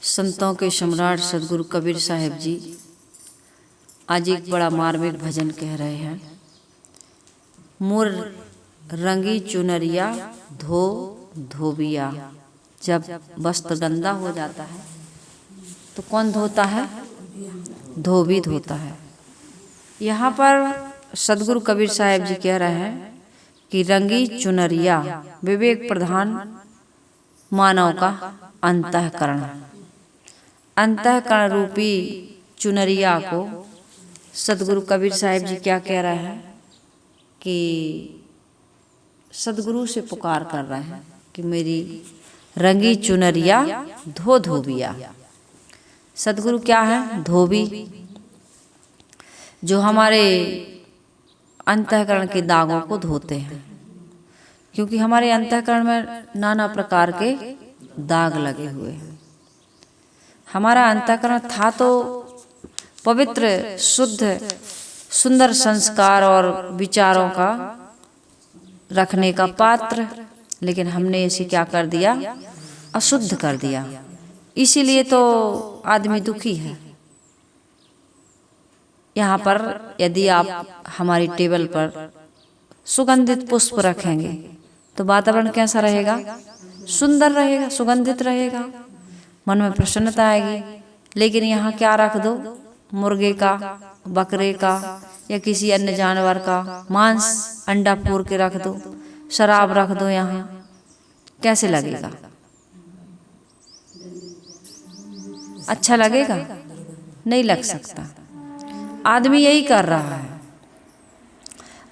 संतों के सम्राट सदगुरु कबीर साहिब जी आज एक बड़ा मार्मिक भजन कह रहे हैं। मोर रंगी चुनरिया धो धोबिया। जब वस्त्र गंदा हो जाता है तो कौन धोता है? धोबी धोता है। यहाँ पर सदगुरु कबीर साहिब जी कह रहे हैं कि रंगी चुनरिया विवेक प्रधान मानव का अंतःकरण, अंतःकरण रूपी चुनरिया को सदगुरु कबीर साहिब जी क्या कह रहे हैं कि सदगुरु से पुकार कर रहे हैं कि मेरी रंगी चुनरिया धो धोबिया। सदगुरु क्या है? धोबी, जो हमारे अंतःकरण के दागों को धोते हैं, क्योंकि हमारे अंतःकरण में नाना प्रकार के दाग लगे हुए हैं। हमारा अंतःकरण था तो पवित्र, शुद्ध, सुंदर संस्कार और विचारों का रखने का पात्र, लेकिन हमने इसे क्या कर दिया? अशुद्ध कर दिया। इसीलिए तो आदमी दुखी है। यहाँ पर यदि आप हमारी टेबल पर सुगंधित पुष्प रखेंगे तो वातावरण कैसा रहेगा? सुंदर रहेगा, सुगंधित रहेगा, मन में प्रसन्नता आएगी। लेकिन यहाँ क्या रख दो? मुर्गे का, बकरे का या किसी अन्य जानवर का मांस, अंडा फोड़ के रख दो, शराब रख दो, यहाँ कैसे लगेगा? अच्छा लगेगा? नहीं लग सकता। आदमी यही कर रहा है।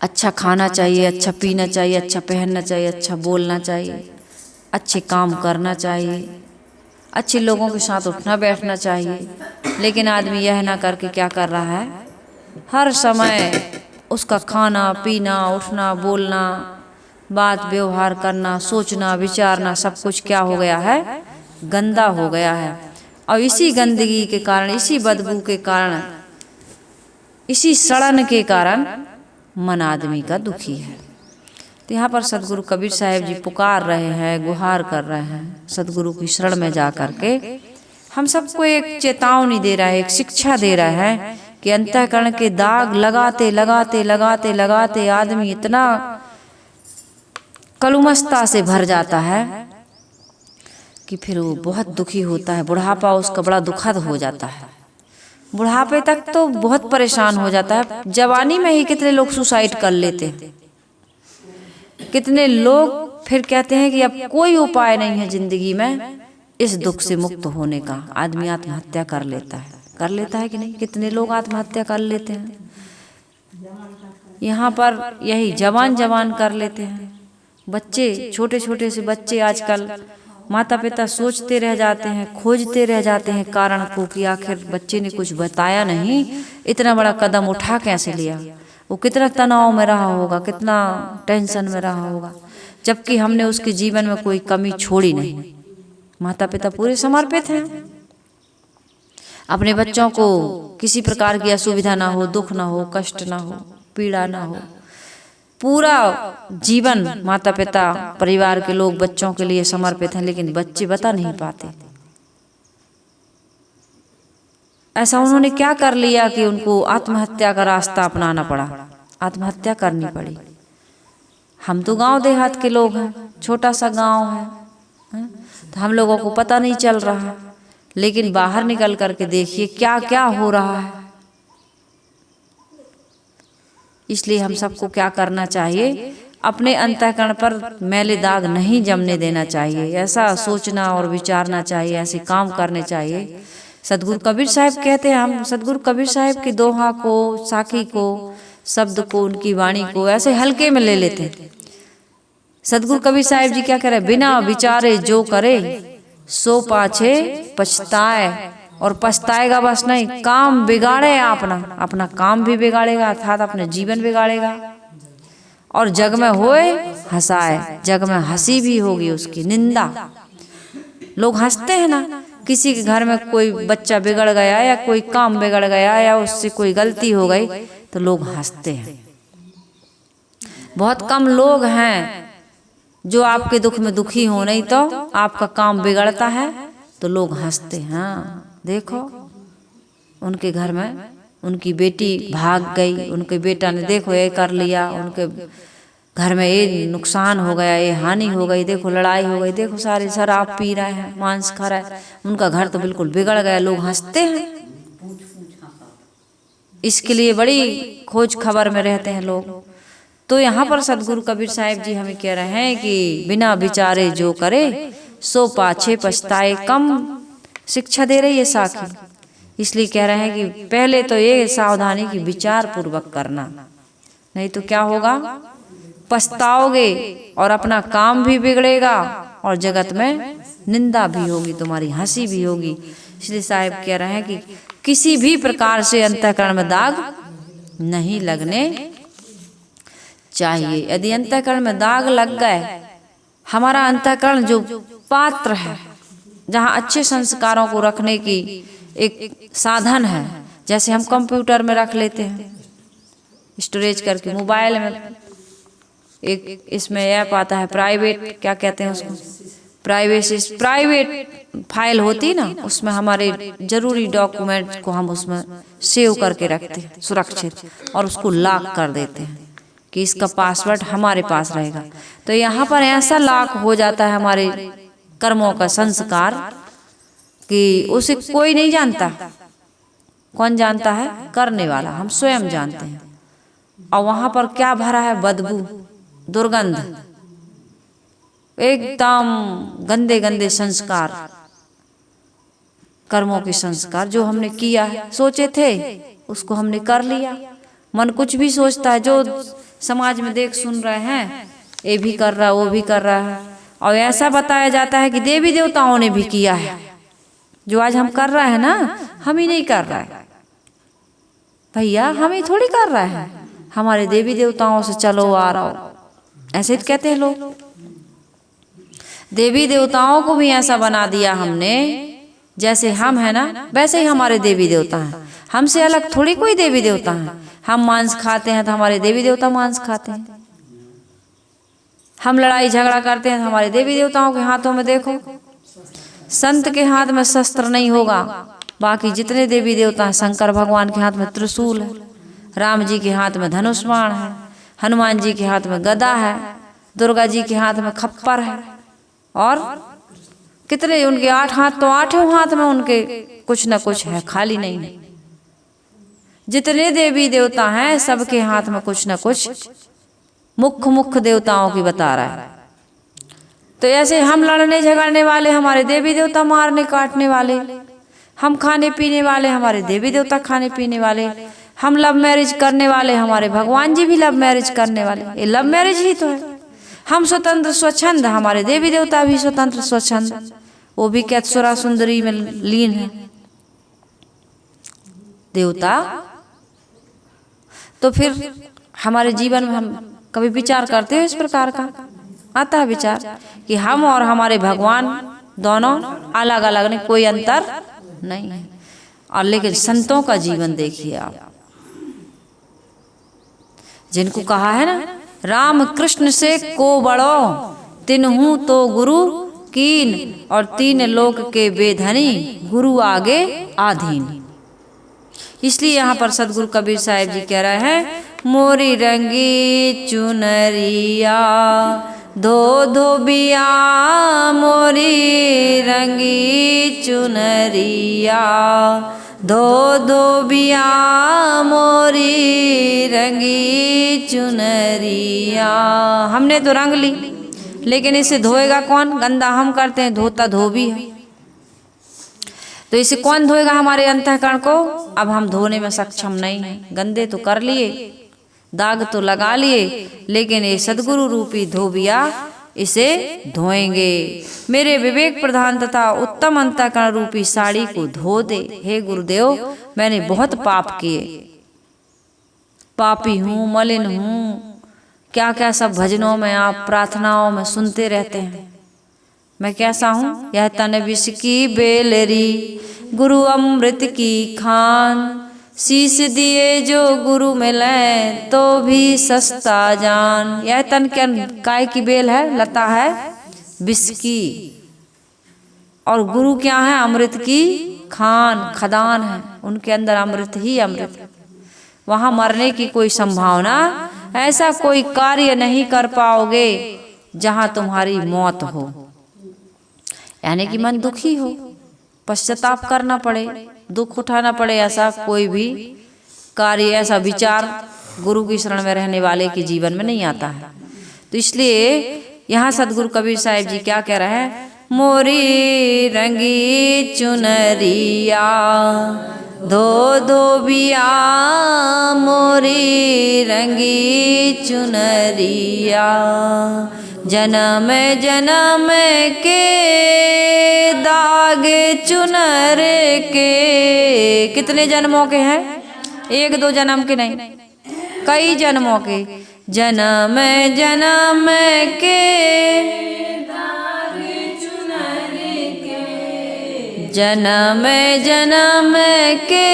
अच्छा खाना चाहिए, अच्छा पीना चाहिए, अच्छा पहनना चाहिए, अच्छा बोलना चाहिए, अच्छे काम करना चाहिए, अच्छे लोगों के साथ उठना बैठना चाहिए। लेकिन आदमी यह ना करके क्या कर रहा है? हर समय उसका खाना पीना, उठना बोलना, बात व्यवहार करना, सोचना विचारना सब कुछ क्या हो गया है? गंदा हो गया है। और इसी गंदगी के कारण, इसी बदबू के कारण, इसी सड़न के कारण मन आदमी का दुखी है। तो यहाँ पर सदगुरु कबीर साहिब जी पुकार रहे हैं, गुहार कर रहे हैं। सदगुरु की शरण में जा करके हम सबको एक चेतावनी दे रहा है, एक शिक्षा दे रहा है कि अंतःकरण के दाग लगाते लगाते लगाते लगाते आदमी इतना कलुमस्ता से भर जाता है कि फिर वो बहुत दुखी होता है। बुढ़ापा उसका बड़ा दुखद हो जाता है। बुढ़ापे तक तो बहुत परेशान हो जाता है। जवानी में ही कितने लोग सुसाइड कर लेते हैं। कितने लोग फिर कहते हैं कि अब कोई उपाय नहीं है जिंदगी में इस दुख से मुक्त होने का। आदमी आत्महत्या कर लेता है। कर लेता है कि नहीं? कितने लोग आत्महत्या कर लेते हैं। यहाँ पर यही जवान जवान कर लेते हैं। बच्चे, छोटे छोटे से बच्चे आजकल, माता पिता सोचते रह जाते हैं, खोजते रह जाते हैं कारण को कि आखिर बच्चे ने कुछ बताया नहीं, इतना बड़ा कदम उठा कैसे लिया? वो कितना तनाव में रहा होगा, कितना टेंशन में रहा होगा, जबकि हमने उसके जीवन में कोई कमी छोड़ी नहीं। माता पिता पूरे समर्पित हैं। अपने बच्चों को किसी प्रकार की असुविधा ना हो, दुख ना हो, कष्ट ना हो, पीड़ा ना हो। पूरा जीवन माता पिता, परिवार के लोग बच्चों के लिए समर्पित हैं, लेकिन बच्चे बता नहीं पाते। ऐसा उन्होंने क्या कर लिया कि उनको आत्महत्या का रास्ता अपनाना पड़ा, आत्महत्या करनी पड़ी। हम तो गांव देहात के लोग हैं, छोटा सा गांव है, तो हम लोगों को पता नहीं चल रहा। लेकिन बाहर निकल करके देखिए क्या क्या हो रहा है। इसलिए हम सबको क्या करना चाहिए? अपने अंतःकरण पर मैले दाग नहीं जमने देना चाहिए। ऐसा सोचना और विचारना चाहिए, ऐसे काम करने चाहिए। सदगुरु कबीर साहिब कहते हैं, हम सदगुरु कबीर साहिब की दोहा को, साखी को, शब्द को, उनकी वाणी को ऐसे हल्के में ले लेते हैं। सदगुरु कबीर साहिब जी क्या कह रहे हैं? बिना विचारे जो करे सो पाछे पछताए। और पछताएगा बस नहीं, काम बिगाड़े अपना, अपना काम भी बिगाड़ेगा, अर्थात अपने जीवन बिगाड़ेगा। और जग में होए हंसाए, जग में हंसी भी होगी उसकी, निंदा। लोग हंसते हैं ना, किसी के घर में कोई बच्चा बिगड़ गया या कोई काम बिगड़ गया या उससे कोई गलती हो गई तो लोग हंसते हैं। बहुत कम लोग हैं जो आपके दुख में दुखी हो, नहीं तो आपका काम बिगड़ता है तो लोग हंसते हैं, हाँ देखो उनके घर में उनकी बेटी भाग गई, उनके बेटा ने देखो ये कर लिया, उनके घर में ये नुकसान हो गया, ये हानि हो गई, देखो लड़ाई हो गई, देखो सारे शराब पी रहे हैं, मांस खा रहे हैं, उनका घर तो बिल्कुल बिगड़ गया। लोग हंसते हैं, इसके लिए बड़ी खोज खबर में रहते हैं लोग। तो यहाँ पर सदगुरु कबीर साहिब जी हमें कह रहे हैं कि बिना विचारे जो करे सो पाछे पछताए, कम शिक्षा दे रही है साखी। इसलिए कह रहे हैं कि पहले तो ये सावधानी की विचार पूर्वक करना, नहीं तो क्या होगा, पछताओगे और अपना काम भी बिगड़ेगा और जगत में निंदा भी होगी, तुम्हारी हंसी भी होगी। इसलिए साहिब कह रहे हैं कि किसी भी प्रकार से अंतःकरण में दाग नहीं लगने चाहिए। यदि अंतःकरण में दाग लग गए, हमारा अंतःकरण जो पात्र है, जहाँ अच्छे संस्कारों को रखने की एक साधन है, जैसे हम कंप्यूटर में रख लेते हैं स्टोरेज करके, मोबाइल में एक इसमें ऐप आता है प्राइवेट, क्या कहते हैं उसको, प्राइवेट फाइल होती ना, उसमें हमारे जरूरी डॉक्यूमेंट को हम उसमें सेव करके रखते हैं सुरक्षित, और उसको लॉक कर देते हैं कि इसका पासवर्ड हमारे पास रहेगा। तो यहाँ पर ऐसा लॉक हो जाता है हमारे कर्मों का संस्कार कि उसे कोई नहीं जानता। कौन जानता है? करने वाला, हम स्वयं जानते हैं। और वहां पर क्या भरा है? बदबू, दुर्गंध, एकदम गंदे गंदे संस्कार, कर्मों के संस्कार जो हमने किया है, सोचे थे उसको हमने कर लिया। मन कुछ भी सोचता है, जो समाज में देख सुन रहे हैं, ये भी कर रहा है, वो भी कर रहा है, और ऐसा बताया जाता है कि देवी देवताओं ने भी किया है। जो आज हम कर रहे हैं ना, हम ही नहीं कर रहा है भैया, हम ही थोड़ी कर रहे हैं, हमारे देवी देवताओं से चलो आ रहा हो, ऐसे कहते हैं लोग। देवी देवताओं को भी ऐसा बना दिया हमने, जैसे हम है ना वैसे ही हमारे देवी देवता हैं। हमसे अलग थोड़ी कोई देवी देवता है। हम मांस खाते हैं तो हमारे देवी देवता मांस खाते हैं। हम लड़ाई झगड़ा करते हैं तो हमारे देवी देवताओं के हाथों में देखो, संत के हाथ में शस्त्र नहीं होगा, बाकी जितने देवी देवता हैं, शंकर भगवान के हाथ में त्रिशूल है, राम जी के हाथ में धनुष बाण है, हनुमान जी के हाथ में गदा है, दुर्गा जी के हाथ में खप्पर है, और कितने उनके 8 हाथ, तो 8 हाथ में उनके कुछ न कुछ है, खाली नहीं है। जितने देवी देवता हैं सबके हाथ में कुछ न कुछ मुख्य देवताओं की बता रहा है। तो ऐसे हम लड़ने झगड़ने वाले हमारे देवी देवता मारने काटने वाले, हम खाने पीने वाले हमारे देवी देवता खाने पीने वाले, हम लव मैरिज करने वाले हमारे भगवान जी भी लव मैरिज करने वाले। ये लव मैरिज ही तो है। हम स्वतंत्र स्वच्छंद, हमारे देवी देवता भी स्वतंत्र स्वच्छंद, वो भी क्या सुरा सुंदरी में लीन है देवता। तो फिर हमारे जीवन में हम कभी विचार करते हो इस प्रकार का? आता है विचार कि हम और हमारे भगवान दोनों अलग अलग, नहीं कोई अंतर नहीं है। और लेकिन संतों का जीवन देखिए आप, जिनको कहा है ना, राम कृष्ण से को बड़ो तिन्हू तो गुरु कीन, और 3 लोक के बेधनी गुरु आगे आधीन। इसलिए यहाँ पर सदगुरु कबीर साहिब जी कह रहे हैं, मोरी रंगी चुनरिया धो धोबिया, मोरी रंगी चुनरिया धो धोबिया, मोरी रंगी चुनरिया। हमने तो रंग ली, लेकिन इसे धोएगा कौन? गंदा हम करते हैं, धोता धोबी है। तो इसे कौन धोएगा? हमारे अंतःकरण को अब हम धोने में सक्षम नहीं हैं। गंदे तो कर लिए, दाग तो लगा लिए, लेकिन ये सदगुरु रूपी धोबिया इसे धोएंगे। मेरे विवेक प्रधान तथा उत्तम अंतःकरण रूपी साड़ी को धो दे। हे गुरुदेव, मैंने बहुत पाप किए, पापी हूँ, मलिन हूँ, क्या क्या सब भजनों में आप प्रार्थनाओं में सुनते रहते हैं। मैं कैसा हूँ? यह तन विष की बेलरी, गुरु अमृत की खान, शीश दिए जो गुरु मिले तो भी सस्ता जान। यह तन क्या काय की बेल है? लता है विष की, और गुरु क्या है? अमृत की खान, खदान है, उनके अंदर अमृत ही अमृत है। वहां मरने की कोई संभावना, ऐसा कोई कार्य नहीं कर पाओगे जहां तुम्हारी मौत हो, यानी कि मन दुखी हो, पश्चाताप करना पड़े, दुख उठाना पड़े, ऐसा कोई भी कार्य, ऐसा विचार गुरु की शरण में रहने वाले के जीवन में नहीं आता है। तो इसलिए यहाँ सदगुरु कबीर साहिब जी क्या कह रहे हैं? मोरी रंगी चुनरिया धो धोबिया, मोरी रंगी चुनरिया, जन्म जन्म के दाग चुनर के। कितने जन्मों के हैं? एक दो जन्म के नहीं, कई जन्मों के। जन्म जन्म के दाग चुनर के, जन्म जन्म के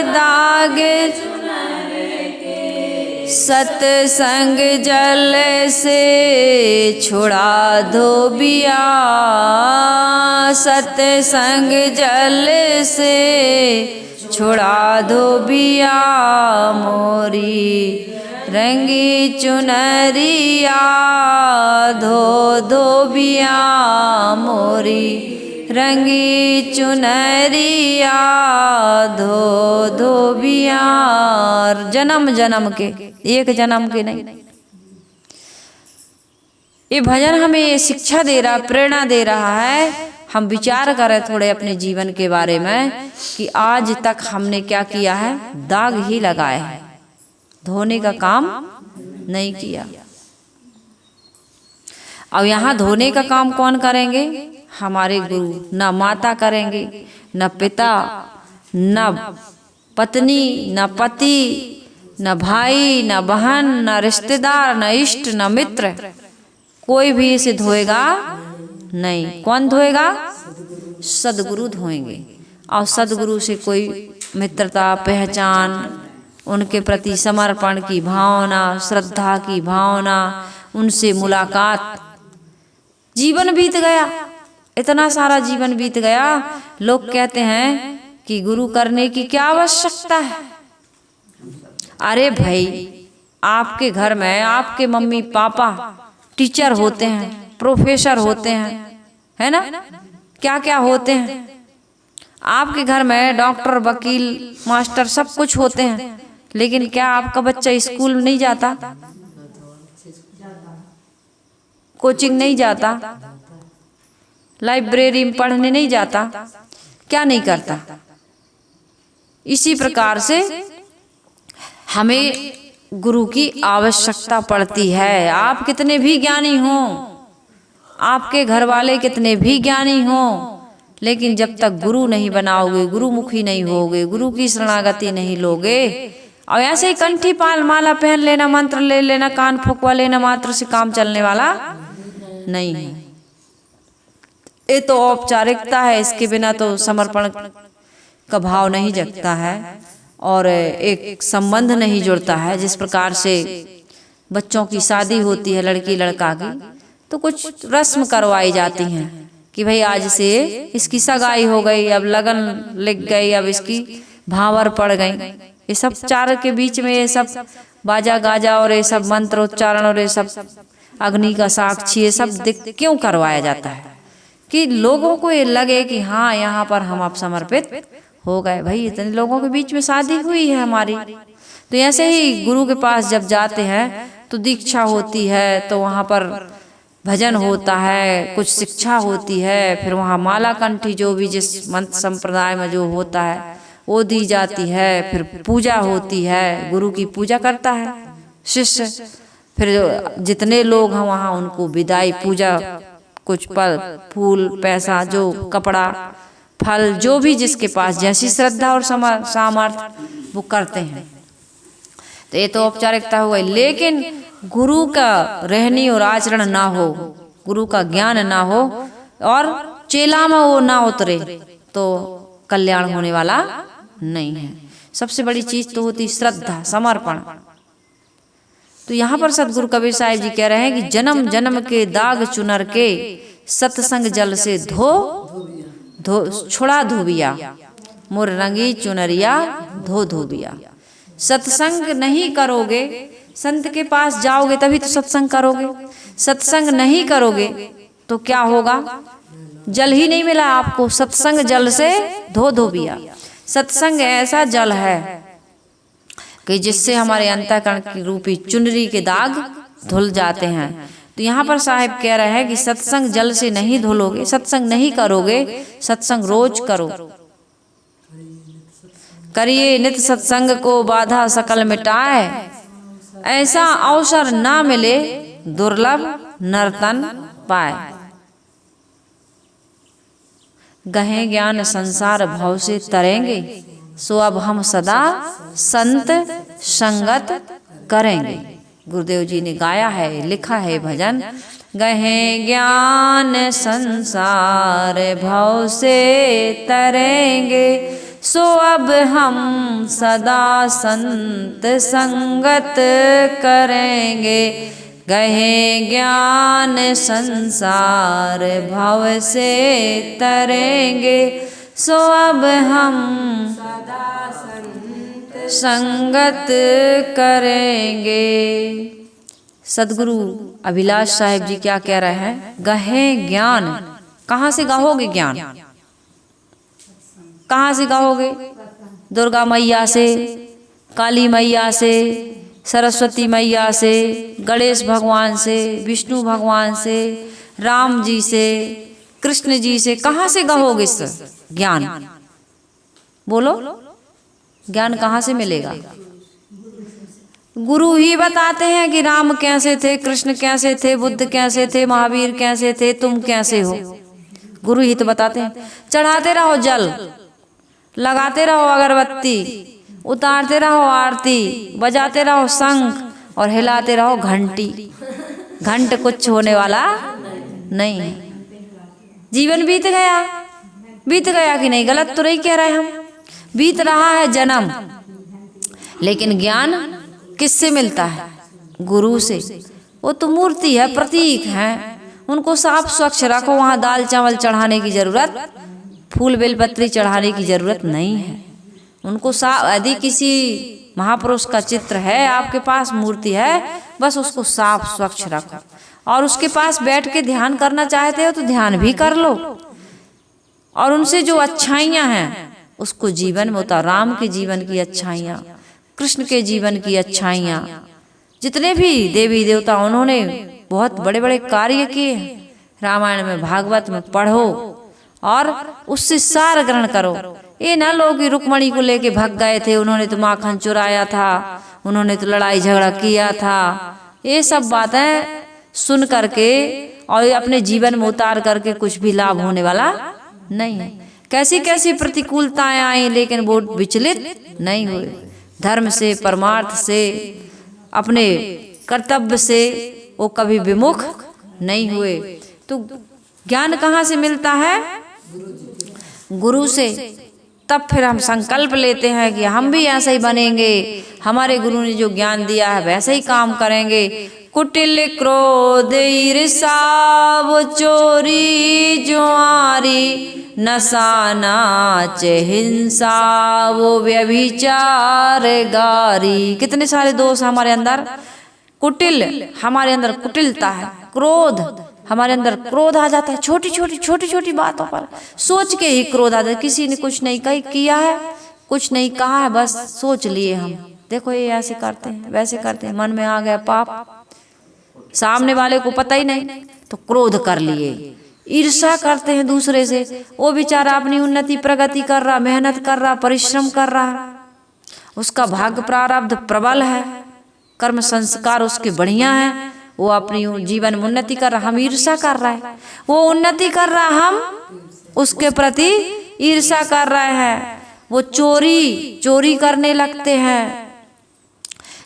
दाग चुनर के, सत्संग जल से छुड़ा धोबिया, सत्संग जल से छुड़ा धोबिया, मोरी रंगी चुनरिया धो धोबिया, मोरी रंगी चुनरिया धो धोबिया। जन्म जन्म के, एक जन्म के नहीं। ये भजन हमें ये शिक्षा दे रहा, प्रेरणा दे रहा है। हम विचार करें थोड़े अपने जीवन के बारे में कि आज तक हमने क्या किया है? दाग ही लगाए हैं, धोने का काम नहीं किया। अब यहाँ धोने का काम कौन करेंगे? हमारे गुरु। न माता करेंगे, न पिता, न पत्नी, न पति, न भाई, न बहन, न रिश्तेदार, न इष्ट, न मित्र, कोई भी इसे धोएगा नहीं। कौन धोएगा? सदगुरु धोएंगे। और सदगुरु से कोई मित्रता, पहचान, उनके प्रति समर्पण की भावना, श्रद्धा की भावना, उनसे मुलाकात, जीवन बीत गया, इतना सारा जीवन बीत गया। लोग कहते हैं कि गुरु करने की क्या आवश्यकता है? अरे भाई, आपके घर में आपके मम्मी पापा टीचर होते हैं, प्रोफेसर होते हैं, है ना, क्या क्या होते हैं। आपके घर में डॉक्टर, वकील, मास्टर सब कुछ होते हैं, लेकिन क्या आपका बच्चा स्कूल नहीं जाता? कोचिंग नहीं जाता? लाइब्रेरी में पढ़ने नहीं जाता? क्या नहीं करता? इसी प्रकार से हमें गुरु की आवश्यकता पड़ती है। आप कितने भी ज्ञानी हों, आपके घर वाले कितने भी ज्ञानी हों, लेकिन जब तक गुरु नहीं बनाओगे, गुरुमुखी नहीं होगे, गुरु की शरणागति नहीं लोगे, और ऐसे ही कंठी पाल माला पहन लेना, मंत्र ले लेना, कान फुकवा लेना मात्र से काम चलने वाला नहीं है। ये तो औपचारिकता है, इसके बिना तो समर्पण का भाव नहीं जगता है और एक संबंध नहीं जुड़ता है। जिस प्रकार से बच्चों की शादी होती है, लड़की लड़का की, तो कुछ रस्म करवाई जाती हैं कि भाई आज से इसकी सगाई हो गई, अब लगन लिख गई, अब इसकी भावर पड़ गई। ये सब चार के बीच में ये सब बाजा गाजा और ये सब मंत्र उच्चारण और ये सब अग्नि का साक्षी, ये सब क्यों करवाया जाता है? कि लोगों को ये लगे कि हाँ, यहाँ पर हम अब समर्पित हो गए। भाई इतने लोगों के बीच में शादी हुई है हमारी। तो ऐसे ही गुरु के पास जब जाते हैं तो दीक्षा होती है, तो वहाँ पर भजन होता है, कुछ शिक्षा होती है, फिर वहाँ माला कंठी जो भी जिस मंत्र संप्रदाय में जो होता है वो दी जाती है, फिर पूजा होती है, गुरु की पूजा करता है शिष्य, फिर जितने लोग हैं वहाँ उनको विदाई, पूजा, कुछ पल फूल, पैसा, जो कपड़ा, फल, जो भी जिसके पास जैसी श्रद्धा और सामर्थ्य वो करते हैं। तो ये तो औपचारिकता हो गई। लेकिन गुरु का रहनी और आचरण ना हो, गुरु का ज्ञान ना हो और चेला में वो ना उतरे तो कल्याण होने वाला नहीं है। सबसे बड़ी चीज तो होती श्रद्धा, समर्पण। तो यहाँ पर सदगुरु कबीर साहिब जी कह रहे हैं कि जन्म जन्म के दाग चुनर के सत्संग जल से धो छुड़ा धोबिया, मोर रंगी चुनरिया धो धोबिया। सत्संग नहीं करोगे, संत के पास जाओगे तभी तो सत्संग करोगे। सत्संग नहीं करोगे तो क्या होगा? जल ही नहीं मिला आपको, सत्संग जल से धो धोबिया। सत्संग ऐसा जल है कि जिससे हमारे अंतःकरण की रूपी चुनरी के दाग धुल जाते हैं। तो यहाँ पर साहिब कह रहे हैं कि सत्संग जल से नहीं धुलोगे, सत्संग नहीं करोगे, सत्संग रोज करो। करिए नित सत्संग को बाधा सकल मिटाए, ऐसा अवसर ना मिले दुर्लभ नर्तन पाए। गहे ज्ञान संसार भव से तरेंगे, सो अब हम सदा संत संगत करेंगे। गुरुदेव जी ने गाया है, लिखा है भजन। गहे ज्ञान संसार भव से तरेंगे, सो अब हम सदा संत संगत करेंगे। गहे ज्ञान संसार भव से तरेंगे, सो अब हम सदा संत संगत करेंगे। सदगुरु अभिलाष साहिब जी क्या कह रहे हैं? गहे ज्ञान, कहाँ से गाओगे ज्ञान? कहाँ से गाओगे? दुर्गा मैया से, काली मैया से, सरस्वती मैया से, गणेश भगवान से, विष्णु भगवान से, राम जी से, कृष्ण जी से। कहाँ से गाओगे इस ज्ञान? बोलो, ज्ञान कहाँ से मिलेगा? गुरु ही बताते हैं कि राम कैसे थे, कृष्ण कैसे थे, बुद्ध कैसे थे, महावीर कैसे थे, तुम कैसे हो। गुरु ही तो बताते हैं। चढ़ाते रहो जल, लगाते रहो अगरबत्ती, उतारते रहो आरती, बजाते रहो शंख और हिलाते रहो घंटी। घंट कुछ होने वाला नहीं है। जीवन बीत गया, बीत गया कि नहीं? गलत तो नहीं कह रहे हम। बीत रहा है जन्म, लेकिन ज्ञान किससे मिलता है? गुरु से। वो तो मूर्ति है, प्रतीक है, उनको साफ स्वच्छ रखो। वहाँ दाल चावल चढ़ाने की जरूरत, फूल बेलपत्री चढ़ाने की जरूरत नहीं है। उनको साफ, यदि किसी महापुरुष का चित्र है आपके पास, मूर्ति है, बस उसको साफ स्वच्छ रखो। और उसके पास बैठ के ध्यान करना चाहते हो तो ध्यान भी कर लो, और उनसे जो अच्छाइयाँ हैं उसको जीवन में उतारो। राम के जीवन की अच्छाइयाँ, कृष्ण के जीवन की अच्छाइयाँ, जितने भी देवी देवता उन्होंने बहुत बड़े बड़े कार्य किए हैं। रामायण में, भागवत में पढ़ो और उससे सार ग्रहण करो। ये ना लोग कि रुक्मणी को लेके भाग गए थे, उन्होंने तो माखन चुराया था, उन्होंने तो लड़ाई झगड़ा किया था। ये सब बातें सुन करके और अपने जीवन में उतार करके कुछ भी लाभ होने वाला नहीं है। कैसी कैसी प्रतिकूलताएं आई, लेकिन वो विचलित नहीं हुए। धर्म से, परमार्थ से, अपने कर्तव्य से वो कभी विमुख नहीं हुए। तो ज्ञान कहाँ से मिलता है? गुरु से। तब फिर हम संकल्प लेते हैं कि हम भी ऐसे ही बनेंगे, हमारे गुरु ने जो ज्ञान दिया है वैसे ही काम करेंगे। कुटिल क्रोध ईर्षा वो चोरी जुआरी, नशा नाच हिंसा वो व्यभिचार गारी। कितने सारे दोष हमारे अंदर। कुटिल, हमारे अंदर कुटिलता है। क्रोध, हमारे अंदर क्रोध आ जाता है। छोटी छोटी बातों पर सोच के ही क्रोध आ जाता है। किसी ने कुछ नहीं किया है, कुछ नहीं कहा है, बस सोच लिए हम, देखो ये ऐसे करते हैं, वैसे करते हैं, मन में आ गया पाप, सामने वाले को पता ही नहीं तो क्रोध कर लिए। ईर्ष्या करते हैं दूसरे से। वो बेचारा अपनी उन्नति प्रगति कर रहा, मेहनत कर रहा, परिश्रम कर रहा, उसका भाग्य प्रारब्ध प्रबल है, कर्म संस्कार उसके बढ़िया हैं, वो अपनी जीवन में उन्नति कर रहा, हम ईर्ष्या कर रहा है। वो उन्नति कर रहा, हम उसके प्रति ईर्ष्या कर रहे हैं। वो चोरी करने लगते हैं,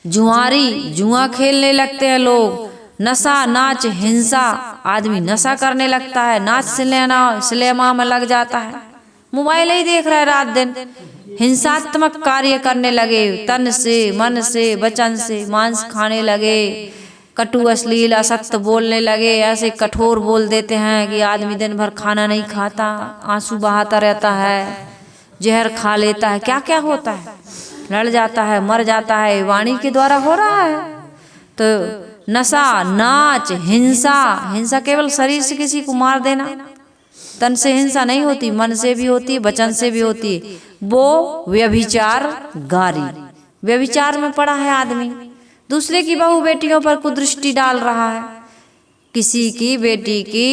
जुआ खेलने लगते हैं लोग। नशा नाच हिंसा, आदमी नशा करने लगता है, नाच सिनेमा में लग जाता है, मोबाइल ही देख रहा है रात दिन, हिंसात्मक कार्य करने लगे, तन से, मन से, वचन से, मांस खाने लगे, कटु अश्लील असत्य बोलने लगे, ऐसे कठोर बोल देते हैं कि आदमी दिन भर खाना नहीं खाता, आंसू बहाता रहता है, जहर खा लेता है, क्या क्या होता है, लड़ जाता है, मर जाता है, वाणी के द्वारा हो रहा है। तो नशा, नाच, हिंसा, हिंसा केवल शरीर से किसी को मार देना, तन से हिंसा नहीं होती, मन से भी होती है, वचन से भी होती है, वो व्यभिचार गारी। व्यभिचार में पड़ा है आदमी, दूसरे की बहू बेटियों पर कुदृष्टि डाल रहा है, किसी की बेटी की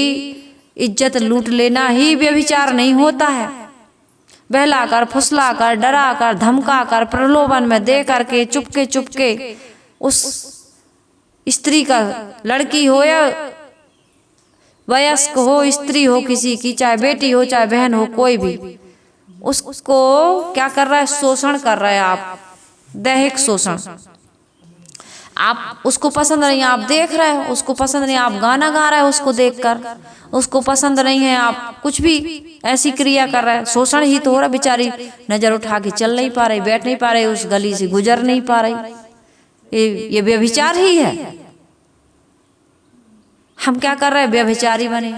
इज्जत लूट लेना ही व्यभिचार नहीं होता है। बहलाकर, फुसलाकर, डराकर, धमकाकर, प्रलोभन में दे करके चुपके चुपके उस स्त्री का, लड़की हो या वयस्क हो, स्त्री हो किसी की, चाहे बेटी हो चाहे बहन हो, कोई भी, उसको क्या कर रहा है, शोषण कर रहा है आप, दैहिक शोषण। आप उसको पसंद नहीं, आप देख रहे हो, उसको पसंद नहीं, आप गाना गा रहे हो उसको देखकर, उसको पसंद नहीं है, आप कुछ भी ऐसी क्रिया कर रहे हैं, शोषण ही तो हो रहा। बेचारी नजर उठा के चल नहीं पा रही, बैठ नहीं पा रही, उस गली से गुजर नहीं पा रही, ये व्यभिचार ही है। हम क्या कर रहे हैं, व्यभिचारी बने।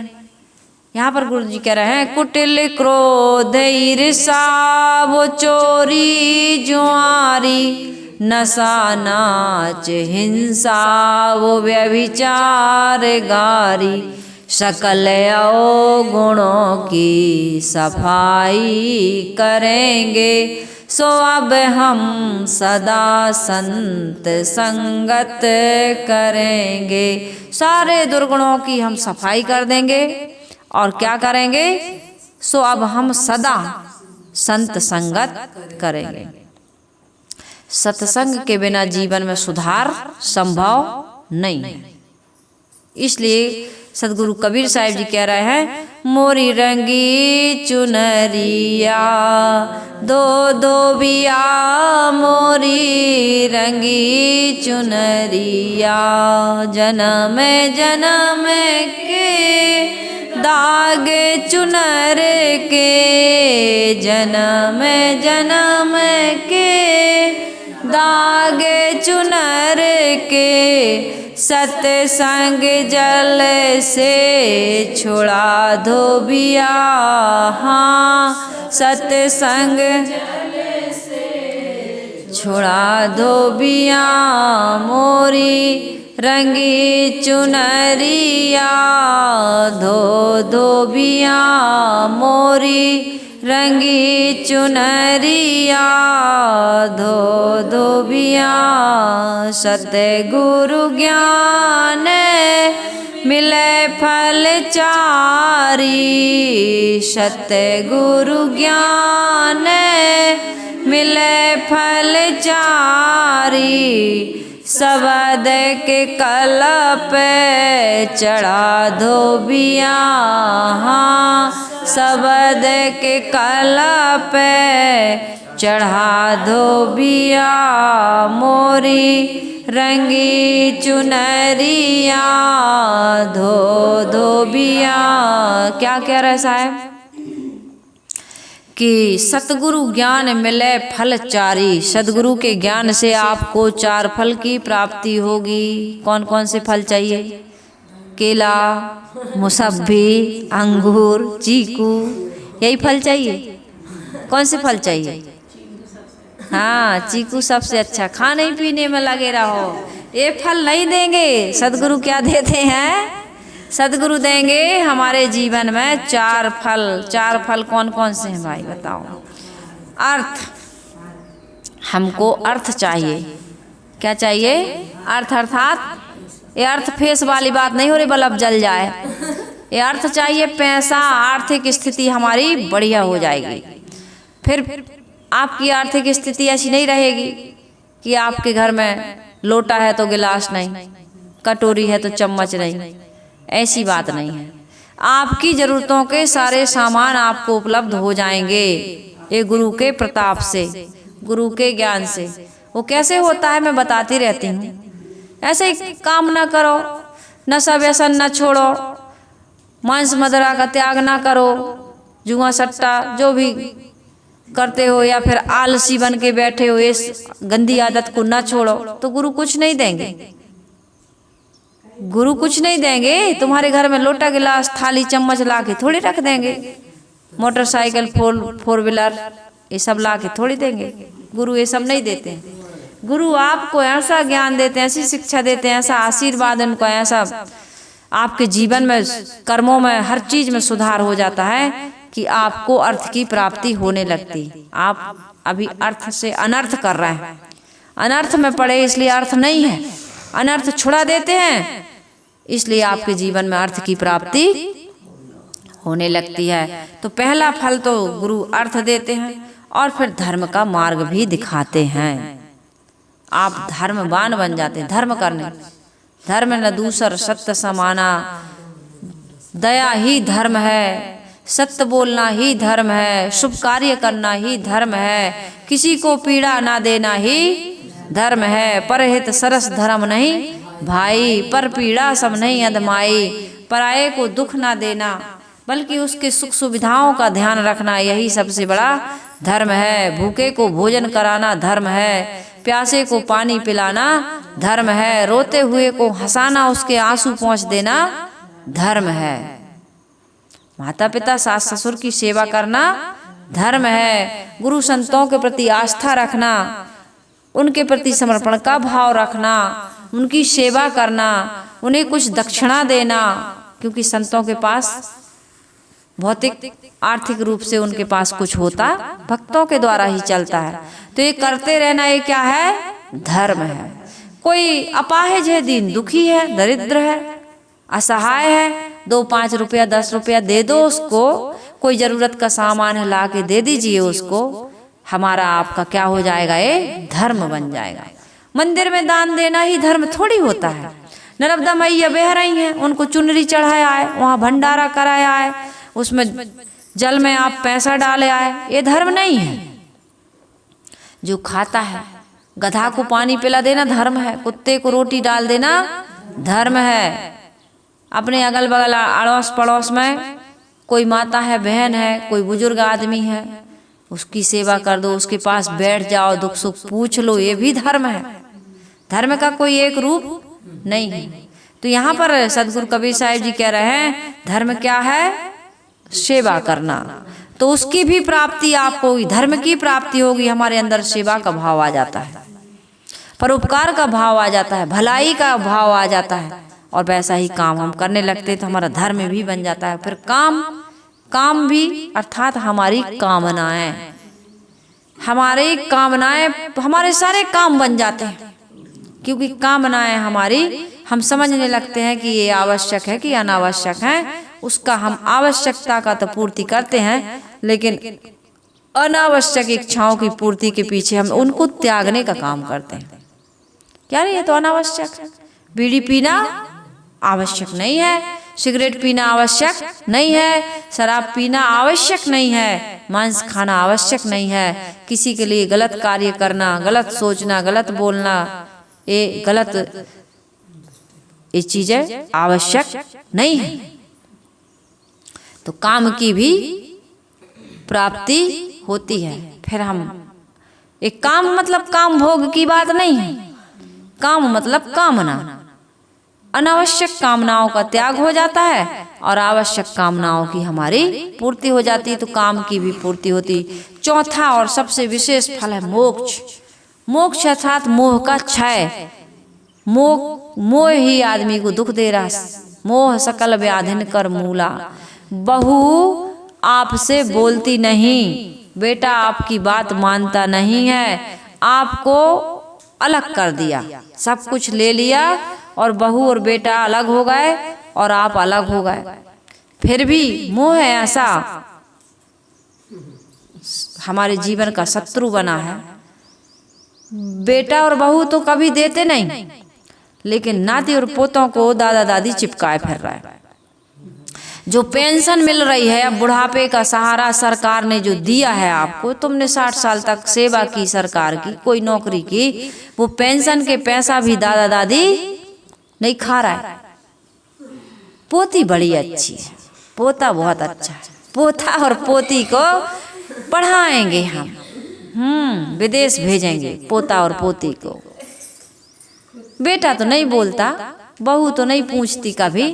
यहाँ पर गुरु जी कह रहे हैं, कुटिल क्रोध ईर्ष्या वो चोरी जुआरी, नशा नाच हिंसा वो व्यभिचार गारी, सकल अवगुणों की सफाई करेंगे, सो अब हम सदा संत संगत करेंगे। सारे दुर्गुणों की हम सफाई कर देंगे और क्या करेंगे, सो अब हम सदा संत संगत करेंगे। सत्संग के बिना जीवन में सुधार संभव नहीं है। इसलिए सदगुरु कबीर साहिब जी कह रहे हैं, मोरी रंगी चुनरिया दो दो बिया, मोरी रंगी चुनरिया, जन्म जन्म के दाग चुनर के, जन्म जन्म के दाग चुनर के, सत्संग जल से छुड़ा धोबिया, हाँ सत्संग जल से छुड़ा धोबिया, मोरी रंगी चुनरिया धो धोबिया, मोरी रंगी चुनरिया धो धोबिया। सतगुरु ज्ञान मिले फल चारी, सतगुरु ज्ञान मिले फल चारी, सबद के कलप चढ़ा धोबिया, हाँ सबद के कलप चढ़ा धोबिया, मोरी रंगी चुनरिया धो धोबिया। क्या कह रहे साहब कि सतगुरु ज्ञान मिले फल चारी, सदगुरु के ज्ञान से आपको 4 फल की प्राप्ति होगी। कौन कौन से फल चाहिए, केला, मुसब्बी, अंगूर, चीकू, यही फल चाहिए। कौन से फल चाहिए, हाँ चीकू सबसे अच्छा, खाने पीने में लगे रहो। ये फल नहीं देंगे, सदगुरु क्या देते हैं, सदगुरु देंगे हमारे जीवन में 4 फल। 4 फल कौन कौन से हैं भाई बताओ। अर्थ, हमको अर्थ चाहिए। क्या चाहिए, अर्थ, अर्थात ये अर्थ फेस वाली बात नहीं हो रही बल्ब जल जाए, ये अर्थ चाहिए पैसा, आर्थिक स्थिति हमारी बढ़िया हो जाएगी। फिर आपकी आर्थिक स्थिति ऐसी नहीं रहेगी कि आपके घर में लोटा है तो गिलास नहीं, कटोरी है तो चम्मच नहीं, ऐसी बात नहीं है। आपकी ज़रूरतों के सारे सामान आपको उपलब्ध हो जाएंगे ये गुरु के प्रताप से, गुरु के ज्ञान से। वो कैसे होता है मैं बताती रहती हूँ। ऐसे ही काम ना करो, नशा व्यसन न छोड़ो, मांस मदिरा का त्याग ना करो, जुआ सट्टा जो भी करते हो या फिर आलसी बन के बैठे हो, इस गंदी आदत को ना छोड़ो तो गुरु कुछ नहीं देंगे। गुरु कुछ नहीं देंगे, तुम्हारे घर में लोटा गिलास थाली चम्मच ला के थोड़ी रख देंगे, मोटरसाइकिल फोर व्हीलर ये सब ला के थोड़ी देंगे। गुरु ये सब नहीं देते हैं। गुरु आपको ऐसा ज्ञान देते हैं, ऐसी शिक्षा देते हैं, ऐसा आशीर्वाद उनको, ऐसा आपके जीवन में कर्मों में हर चीज में सुधार हो जाता है कि आपको अर्थ की प्राप्ति होने लगती। आप अभी अर्थ से अनर्थ कर रहे हैं, अनर्थ में पड़े इसलिए अर्थ नहीं है, अनर्थ छुड़ा देते हैं इसलिए आपके जीवन में अर्थ की प्राप्ति होने लगती है। तो पहला फल तो गुरु अर्थ देते हैं और फिर धर्म का मार्ग भी दिखाते हैं। आप धर्मवान बन जाते हैं। धर्म करने, धर्म न दूसर सत्य समाना, दया ही धर्म है, सत्य बोलना ही धर्म है, शुभ कार्य करना ही धर्म है, किसी को पीड़ा ना देना ही धर्म है, परहित सरस धर्म नहीं भाई, पर पीड़ा सब नहीं अधमाई, पराये को दुख ना देना बल्कि उसके सुख सुविधाओं का ध्यान रखना, यही सबसे बड़ा धर्म है। भूखे को भोजन कराना धर्म है, प्यासे को पानी पिलाना धर्म है, रोते हुए को हंसाना, उसके आंसू पोंछ देना धर्म है। माता पिता सास ससुर की सेवा करना धर्म है। गुरु संतों के प्रति आस्था रखना, उनके प्रति समर्पण का भाव रखना, उनकी सेवा करना, उन्हें कुछ दक्षिणा देना, क्योंकि संतों के पास भौतिक आर्थिक रूप से उनके पास कुछ होता भक्तों के द्वारा ही चलता है। तो ये करते रहना, ये क्या है? धर्म है। कोई अपाहिज है, दीन दुखी है, दरिद्र है, असहाय है, 2-5 रुपया 10 रुपया दे दो उसको, कोई जरूरत का सामान है ला के दे दीजिए उसको, हमारा आपका क्या हो जाएगा? ये धर्म बन जाएगा। मंदिर में दान देना ही धर्म थोड़ी होता है। नर्मदा मैया बह रही हैं, उनको चुनरी चढ़ाया है, वहाँ भंडारा कराया है, उसमें जल में आप पैसा डाले आए, ये धर्म नहीं है। जो खाता है, गधा को पानी पिला देना धर्म है, कुत्ते को रोटी डाल देना धर्म है। अपने अगल बगल अड़ोस पड़ोस में कोई माता है, बहन है, कोई बुजुर्ग आदमी है, उसकी सेवा कर दो, उसके पास बैठ जाओ, दुख सुख पूछ लो, ये भी धर्म है। धर्म का कोई एक रूप नहीं है। तो यहाँ पर सदगुरु कबीर साहिब जी कह रहे हैं धर्म क्या है? सेवा करना। तो उसकी भी प्राप्ति आपको, धर्म की प्राप्ति होगी। हमारे अंदर सेवा का भाव आ जाता है, परोपकार का भाव आ जाता है, भलाई का भाव आ जाता है, और वैसा ही काम हम करने लगते हैं तो हमारा धर्म भी बन जाता है। फिर काम भी अर्थात हमारी कामनाएं, हमारे सारे काम बन जाते हैं, क्योंकि कामनाएं हमारी, हम समझने लगते हैं कि ये आवश्यक है कि अनावश्यक है, उसका हम आवश्यकता का तो पूर्ति करते हैं, लेकिन अनावश्यक इच्छाओं की पूर्ति के पीछे हम उनको त्यागने का काम करते हैं। क्या रे, ये तो अनावश्यक है। बीड़ी पीना आवश्यक नहीं है, सिगरेट पीना आवश्यक नहीं है, शराब पीना आवश्यक नहीं है, मांस खाना आवश्यक नहीं है, किसी के लिए गलत कार्य करना, गलत सोचना, गलत बोलना, ये गलत, ये चीजें आवश्यक नहीं है। तो काम की भी प्राप्ति होती है। फिर हम एक काम मतलब काम भोग की बात नहीं है, काम मतलब कामना, अनावश्यक कामनाओं का त्याग हो जाता है और आवश्यक कामनाओं की हमारी पूर्ति हो जाती है, तो काम की भी पूर्ति होती। चौथा और सबसे विशेष फल है मोक्ष। मोक्ष अर्थात मोह का क्षय। मोह ही आदमी को दुख दे रहा। मोह सकल व्याधिन कर मूला। बहू आपसे बोलती नहीं, बेटा आपकी बात मानता नहीं है, आपको अलग कर दिया, सब कुछ ले लिया और बहू और बेटा अलग हो गए और आप अलग हो गए। फिर भी मोह ऐसा हमारे जीवन का शत्रु बना है। बेटा और बहू तो कभी देते नहीं, लेकिन नाती और पोतों को दादा दादी चिपकाए फिर रहा है। जो पेंशन मिल रही है, अब बुढ़ापे का सहारा सरकार ने जो दिया है आपको, तुमने 60 साल तक सेवा की सरकार की, कोई नौकरी की, वो पेंशन के पैसा भी दादा दादी नहीं खा रहा है। पोती बड़ी अच्छी है, पोता बहुत अच्छा है, पोता और पोती को पढ़ाएंगे हम, विदेश भेजेंगे पोता और पोती को। बेटा तो नहीं बोलता, बहू तो नहीं पूछती कभी,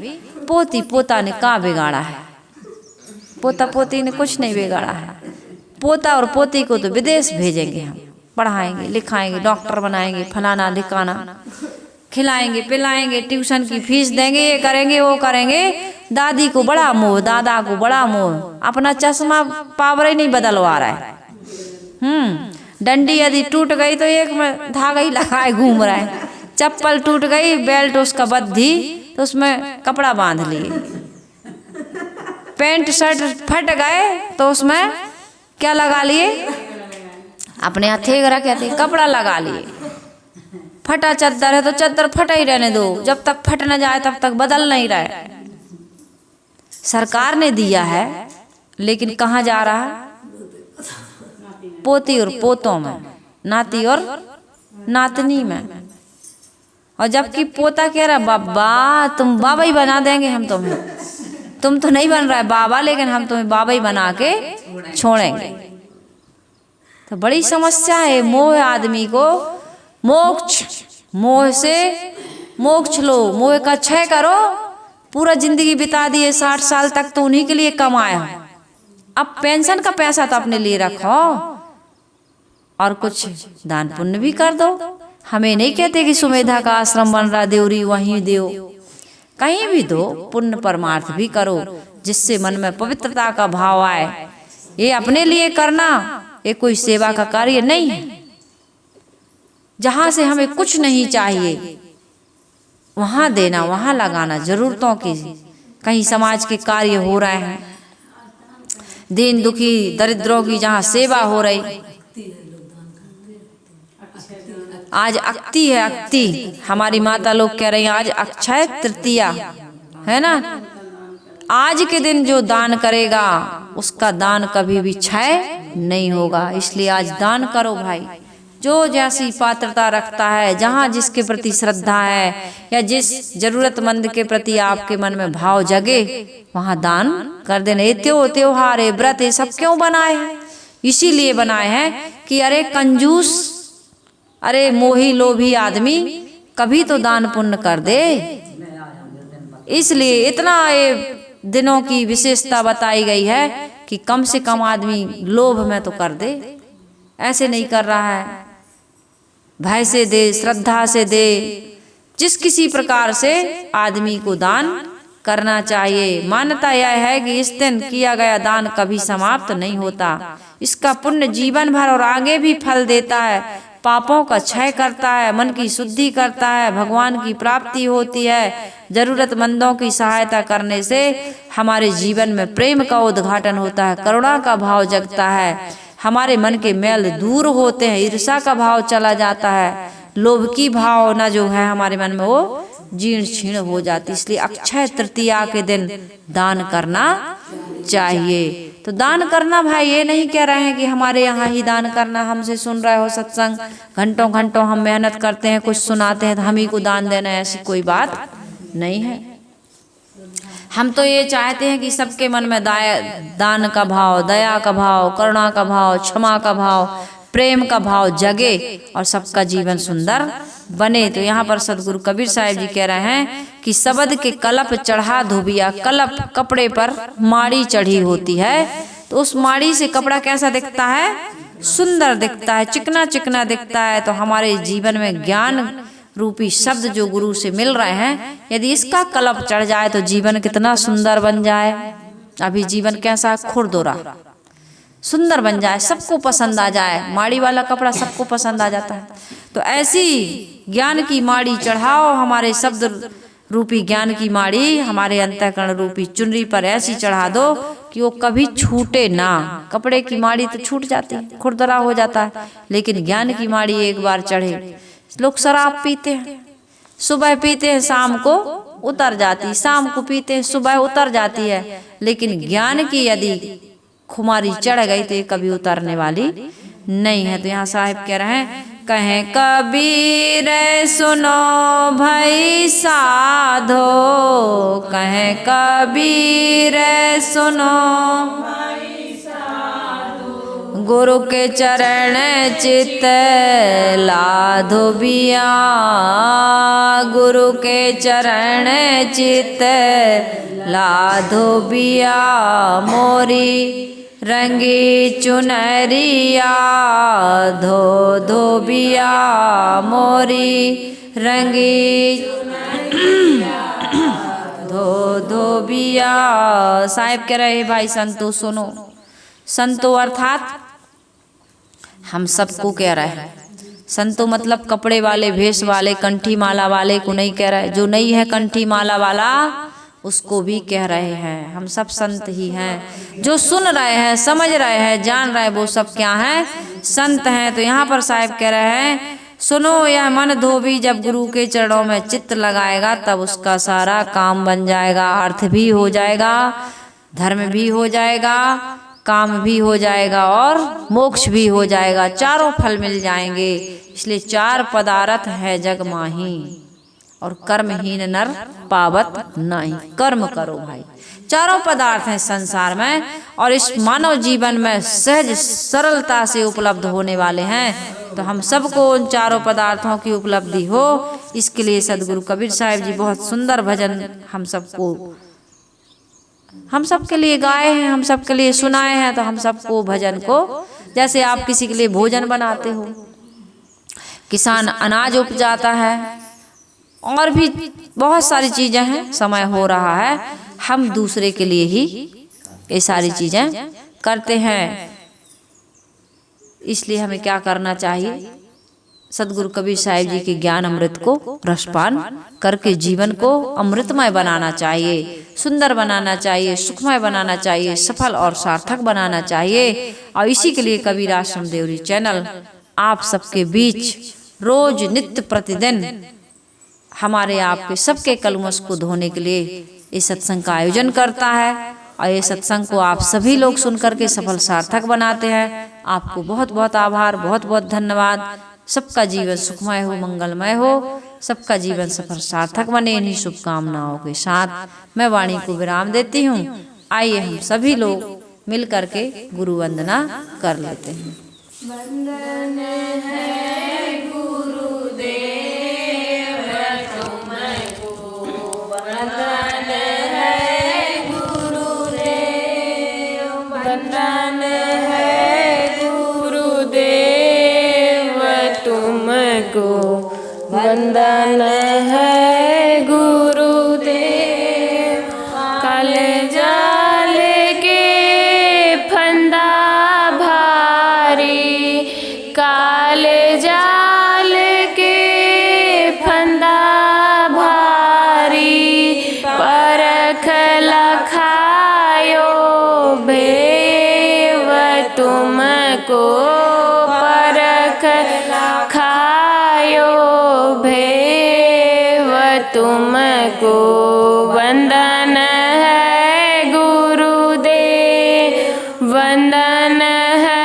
पोती पोता ने क्या बिगाड़ा है। पोता पोती ने कुछ नहीं बिगाड़ा है। पोता और पोती को तो विदेश भेजेंगे हम, पढ़ाएंगे लिखाएंगे, डॉक्टर बनाएंगे, फलाना ढिकाना, खिलाएंगे पिलाएंगे, ट्यूशन की फीस देंगे, ये करेंगे वो करेंगे। दादी को बड़ा मोह, दादा को बड़ा मोह, अपना चश्मा पावर ही नहीं बदलवा रहा है। डंडी यदि टूट गई तो एक में धागा ही लगाए घूम रहा है। चप्पल टूट गई, बेल्ट उसका बद्धी तो उसमें कपड़ा बांध लिए। पैंट शर्ट फट गए तो उसमें क्या लगा लिए, अपने हथेगरा कहते कपड़ा लगा लिए। फटा चद्दर है तो चद्दर फटा ही रहने दो, जब तक फट न जाए तब तक बदल नहीं रहे। सरकार ने दिया है लेकिन कहाँ जा रहा है, पोती और पोतों में, नाती और नातनी में। और जबकि पोता कह रहा बाबा तुम बाबा ही बना देंगे हम तुम्हें, तुम तो नहीं बन रहा है बाबा, लेकिन हम तुम्हें बाबा ही बना के छोड़ेंगे। तो बड़ी समस्या है। मोह आदमी को मोक्ष, मोह से मोक्ष लो, मोह का क्षय करो। पूरा जिंदगी बिता दिए, 60 साल तक तो उन्हीं के लिए कमाया। अब पेंशन का पैसा तो अपने लिए रखो और कुछ दान पुण्य भी कर दो। हमें नहीं कहते कि सुमेधा का आश्रम बन रहा देवरी वहीं दो, कहीं भी दो, पुण्य परमार्थ भी करो जिससे मन में पवित्रता का भाव आए। ये अपने लिए करना ये कोई सेवा का कार्य नहीं है। जहां से हमें कुछ नहीं चाहिए वहां देना, वहां लगाना, जरूरतों की, कहीं समाज के कार्य हो रहे हैं, दीन दुखी दरिद्रों की जहां सेवा हो रही। आज अक्ति है, अक्ति, हमारी माता लोग कह रही हैं आज अक्षय तृतीया है ना। आज के दिन जो दान करेगा उसका दान कभी भी क्षय नहीं होगा। इसलिए आज दान करो भाई, जो जैसी पात्रता रखता है, जहाँ जिसके प्रति श्रद्धा है या जिस जरूरतमंद के प्रति आपके मन में भाव जगे वहाँ दान कर देना। ये त्योहार है, व्रत ये सब क्यों बनाए हैं, इसीलिए बनाए हैं कि अरे कंजूस, अरे मोही लोभी आदमी कभी तो दान पुण्य कर दे। इसलिए इतना ये दिनों की विशेषता बताई गई है कि कम से कम आदमी लोभ में तो कर दे। ऐसे नहीं कर रहा है, भय से दे, श्रद्धा से दे, जिस किसी प्रकार से आदमी को दान करना चाहिए। मान्यता यह है कि इस दिन किया गया दान कभी समाप्त नहीं होता, इसका पुण्य जीवन भर और आगे भी फल देता है, पापों का क्षय करता है, मन की शुद्धि करता है, भगवान की प्राप्ति होती है। जरूरतमंदों की सहायता करने से हमारे जीवन में प्रेम का उद्घाटन होता है, करुणा का भाव जगता है, हमारे मन के मैल दूर होते हैं, ईर्ष्या का भाव चला जाता है, लोभ की भावना जो है हमारे मन में वो जीर्ण छीर्ण हो जाती। इसलिए अक्षय तृतीया के दिन दान करना चाहिए। तो दान करना भाई ये नहीं कह रहे हैं कि हमारे यहाँ ही दान करना, हमसे सुन रहे हो सत्संग, घंटों घंटों हम मेहनत करते हैं, कुछ सुनाते हैं तो हम ही को दान देना, ऐसी कोई बात नहीं है। हम तो ये चाहते हैं कि सबके मन में दान का भाव, दया का भाव, करुणा का भाव, क्षमा का भाव, प्रेम का भाव जगे और सबका जीवन सुंदर बने। तो यहाँ पर सदगुरु कबीर साहिब जी कह रहे हैं कि शब्द के कलप चढ़ा धोबिया, कलप कपड़े पर माड़ी चढ़ी होती है, तो उस माड़ी से कपड़ा कैसा दिखता है, सुंदर दिखता है, चिकना चिकना दिखता है। तो हमारे जीवन में ज्ञान रूपी शब्द जो गुरु से मिल रहे हैं, यदि इसका कलप चढ़ जाए तो जीवन कितना सुंदर बन जाए। अभी जीवन कैसा खुरदुरा सुंदर बन जाए, सबको पसंद आ जाए, माड़ी वाला कपड़ा सबको पसंद आ जाता है। तो ऐसी ज्ञान की माड़ी चढ़ाओ, हमारे शब्द रूपी ज्ञान की माड़ी हमारे अंतःकरण रूपी चुनरी पर ऐसी चढ़ा दो कि वो कभी छूटे ना। कपड़े की माड़ी तो छूट जाती है, खुरदरा हो जाता है, लेकिन ज्ञान की माड़ी एक बार चढ़े। लोग शराब पीते हैं, सुबह पीते हैं शाम को उतर जाती, शाम को पीते हैं सुबह उतर जाती है, लेकिन ज्ञान की यदि खुमारी चढ़ गई तो ये कभी उतरने वाली नहीं है। तो यहाँ साहिब कह रहे हैं, कहें कबीर सुनो भाई साधो, कहें कबीर सुनो भाई साधो, गुरु के चरण चित लाधो बिया, गुरु के चरण चित लाधो बिया, मोरी रंगी चुनरिया धो धो बिया, मोरी रंगी धो धो बिया। साहिब कह रहे भाई संतो सुनो, संतो अर्थात हम सबको कह रहा है। संतो मतलब कपड़े वाले, भेष वाले, कंठी माला वाले को नहीं कह रहा है, जो नहीं है कंठी माला वाला उसको भी कह रहे हैं। हम सब संत ही हैं, जो सुन रहे हैं, समझ रहे हैं, जान रहे हैं, वो सब क्या हैं? संत हैं। तो यहाँ पर साहिब कह रहे हैं सुनो यह मन धोबी, जब गुरु के चरणों में चित्त लगाएगा तब उसका सारा काम बन जाएगा, अर्थ भी हो जाएगा, धर्म भी हो जाएगा, काम भी हो जाएगा और मोक्ष भी हो जाएगा, चारों फल मिल जाएंगे। इसलिए चार पदार्थ है जग माही, और कर्महीन नर पावत नहीं। कर्म करो भाई, चारों पदार्थ हैं संसार में और इस मानव जीवन में सहज सरलता से उपलब्ध होने वाले हैं। तो हम सबको उन चारों पदार्थों की उपलब्धि हो, इसके लिए सदगुरु कबीर साहिब जी बहुत सुंदर भजन हम सबके लिए गाए हैं, हम सबके लिए सुनाए हैं। तो हम सबको भजन को, जैसे आप किसी के लिए भोजन बनाते हो, किसान अनाज उपजाता है, और भी बहुत सारी चीजें हैं, समय हो रहा है, हम दूसरे के लिए ही ये सारी चीजें करते हैं। इसलिए हमें क्या करना चाहिए? सदगुरु कबीर साहिब जी के ज्ञान अमृत को रसपान करके जीवन को अमृतमय बनाना चाहिए, सुंदर बनाना चाहिए, सुखमय बनाना चाहिए, सफल और सार्थक बनाना चाहिए। और इसी के लिए कबीर आश्रम देवरी चैनल आप सबके बीच रोज नित्य प्रतिदिन हमारे आपके सबके कलमश को धोने के लिए इस सत्संग का आयोजन करता है। और ये सत्संग को आप सभी लोग सुनकर के सफल सार्थक बनाते हैं। आपको बहुत बहुत आभार, बहुत बहुत धन्यवाद। सबका जीवन सुखमय हो, मंगलमय हो, सबका जीवन सफल सार्थक बने। इन्हीं शुभकामनाओं के साथ मैं वाणी को विराम देती हूँ। आइए हम सभी लोग मिल करके गुरु वंदना कर लेते हैं। वंदन है गुरुदेव तुमको, वंदन है गुरुदेव, वंदन है गुरुदेव तुमको, वंदन है गुरुदेव। काल जाल के फंदा भारी, काल जाल के फंदा भारी, परख लखायो भेव तुमको, परख लखायो भेव तुमको। वंदन है गुरुदेव, वंदन है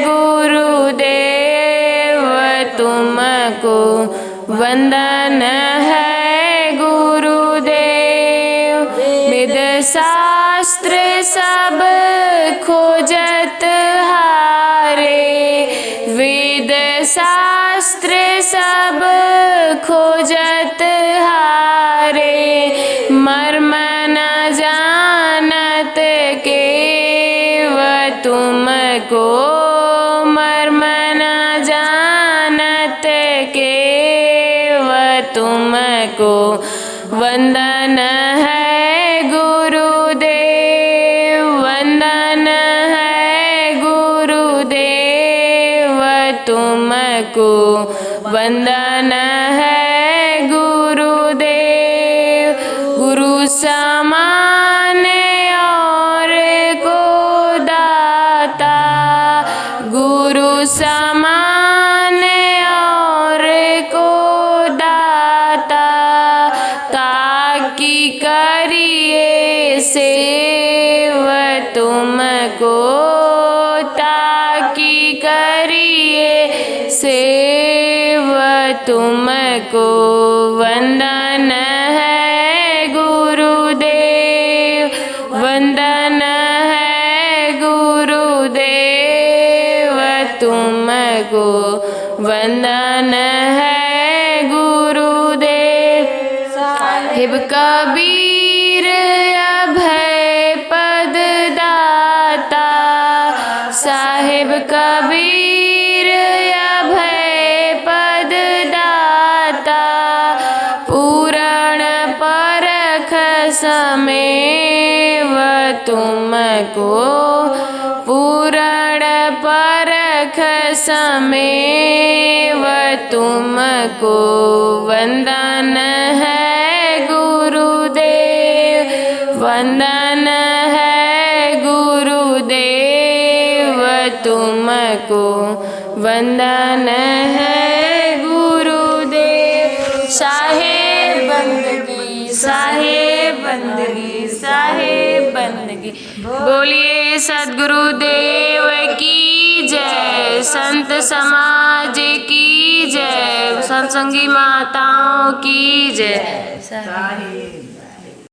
गुरुदेव तुमको, वंदन है गुरुदेव। वेद शास्त्र सब खोजत हारे, वेद शास्त्र सब खोजत हारे, मर्म न जानत केव तुमको, मर्म न जानत केव तुमको। वंदन है गुरुदेव, वंदन है गुरुदेव तुमको, वंदन है गुरुदेव। गुरु समान और को दाता, गुरु समान और को दाता, ताकि करिए सेव तुमको, ताकि करिए सेव तुमको। वंदन है गुरुदेव, वंदन है गुरुदेव तुमको वंदन है गुरुदेव। साहिब कबीर अभय पद दाता, साहिब कबीर अभय पद दाता, पूरण परख समेव तुमको, पूरण परख समेव तुमको वंदन है गुरुदेव, वंदन है गुरुदेव तुमको वंदन है गुरुदेव। साहेब बंदगी, साहेब बंदगी, साहेब बंदगी। बोलिए सद्गुरुदेव की जय, संत समाज की जय, सत्संगी माताओं की जय। साहेब